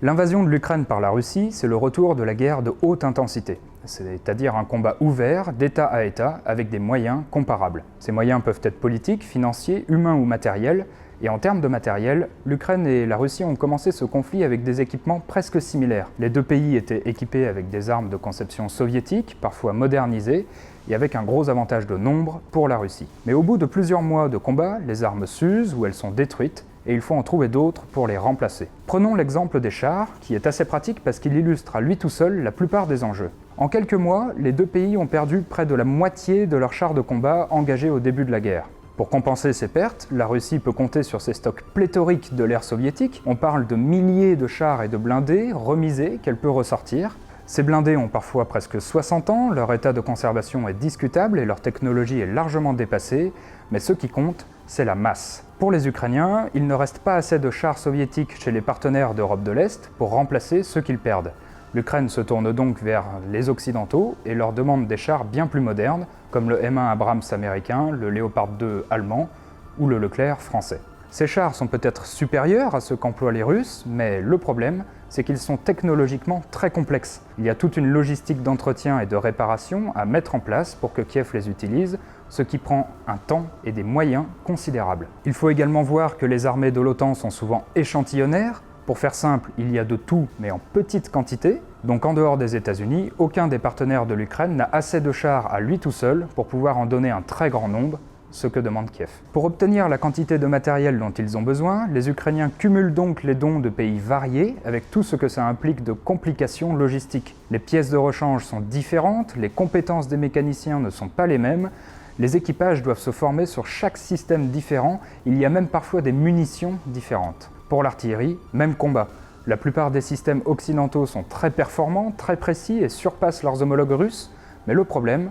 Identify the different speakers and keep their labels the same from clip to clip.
Speaker 1: L'invasion de l'Ukraine par la Russie, c'est le retour de la guerre de haute intensité, c'est-à-dire un combat ouvert d'État à État avec des moyens comparables. Ces moyens peuvent être politiques, financiers, humains ou matériels, et en termes de matériel, l'Ukraine et la Russie ont commencé ce conflit avec des équipements presque similaires. Les deux pays étaient équipés avec des armes de conception soviétique, parfois modernisées, et avec un gros avantage de nombre pour la Russie. Mais au bout de plusieurs mois de combat, les armes s'usent ou elles sont détruites, et il faut en trouver d'autres pour les remplacer. Prenons l'exemple des chars, qui est assez pratique parce qu'il illustre à lui tout seul la plupart des enjeux. En quelques mois, les deux pays ont perdu près de la moitié de leurs chars de combat engagés au début de la guerre. Pour compenser ces pertes, la Russie peut compter sur ses stocks pléthoriques de l'ère soviétique. On parle de milliers de chars et de blindés remisés qu'elle peut ressortir. Ces blindés ont parfois presque 60 ans, leur état de conservation est discutable et leur technologie est largement dépassée, mais ce qui compte, c'est la masse. Pour les Ukrainiens, il ne reste pas assez de chars soviétiques chez les partenaires d'Europe de l'Est pour remplacer ceux qu'ils perdent. L'Ukraine se tourne donc vers les Occidentaux et leur demande des chars bien plus modernes, comme le M1 Abrams américain, le Léopard 2 allemand ou le Leclerc français. Ces chars sont peut-être supérieurs à ceux qu'emploient les Russes, mais le problème, c'est qu'ils sont technologiquement très complexes. Il y a toute une logistique d'entretien et de réparation à mettre en place pour que Kiev les utilise, ce qui prend un temps et des moyens considérables. Il faut également voir que les armées de l'OTAN sont souvent échantillonnaires. Pour faire simple, il y a de tout, mais en petite quantité. Donc en dehors des États-Unis, aucun des partenaires de l'Ukraine n'a assez de chars à lui tout seul pour pouvoir en donner un très grand nombre, ce que demande Kiev. Pour obtenir la quantité de matériel dont ils ont besoin, les Ukrainiens cumulent donc les dons de pays variés, avec tout ce que ça implique de complications logistiques. Les pièces de rechange sont différentes, les compétences des mécaniciens ne sont pas les mêmes, les équipages doivent se former sur chaque système différent, il y a même parfois des munitions différentes. Pour l'artillerie, même combat. La plupart des systèmes occidentaux sont très performants, très précis et surpassent leurs homologues russes, mais le problème,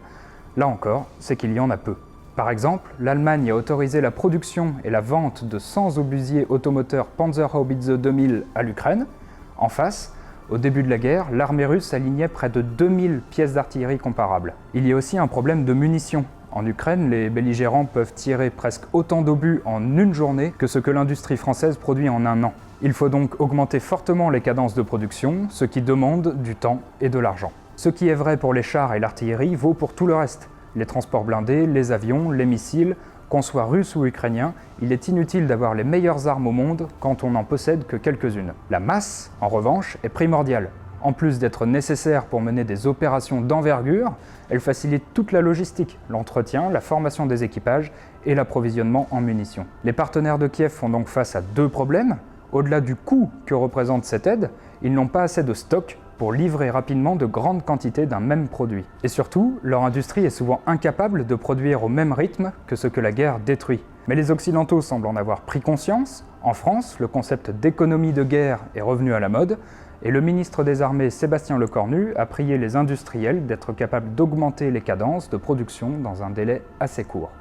Speaker 1: là encore, c'est qu'il y en a peu. Par exemple, l'Allemagne a autorisé la production et la vente de 100 obusiers automoteurs Panzerhaubitze 2000 à l'Ukraine. En face, au début de la guerre, l'armée russe alignait près de 2000 pièces d'artillerie comparables. Il y a aussi un problème de munitions. En Ukraine, les belligérants peuvent tirer presque autant d'obus en une journée que ce que l'industrie française produit en un an. Il faut donc augmenter fortement les cadences de production, ce qui demande du temps et de l'argent. Ce qui est vrai pour les chars et l'artillerie vaut pour tout le reste. Les transports blindés, les avions, les missiles, qu'on soit russe ou ukrainien, il est inutile d'avoir les meilleures armes au monde quand on n'en possède que quelques-unes. La masse, en revanche, est primordiale. En plus d'être nécessaire pour mener des opérations d'envergure, elle facilite toute la logistique, l'entretien, la formation des équipages et l'approvisionnement en munitions. Les partenaires de Kiev font donc face à deux problèmes. Au-delà du coût que représente cette aide, ils n'ont pas assez de stock pour livrer rapidement de grandes quantités d'un même produit. Et surtout, leur industrie est souvent incapable de produire au même rythme que ce que la guerre détruit. Mais les Occidentaux semblent en avoir pris conscience. En France, le concept d'économie de guerre est revenu à la mode, et le ministre des Armées Sébastien Lecornu a prié les industriels d'être capables d'augmenter les cadences de production dans un délai assez court.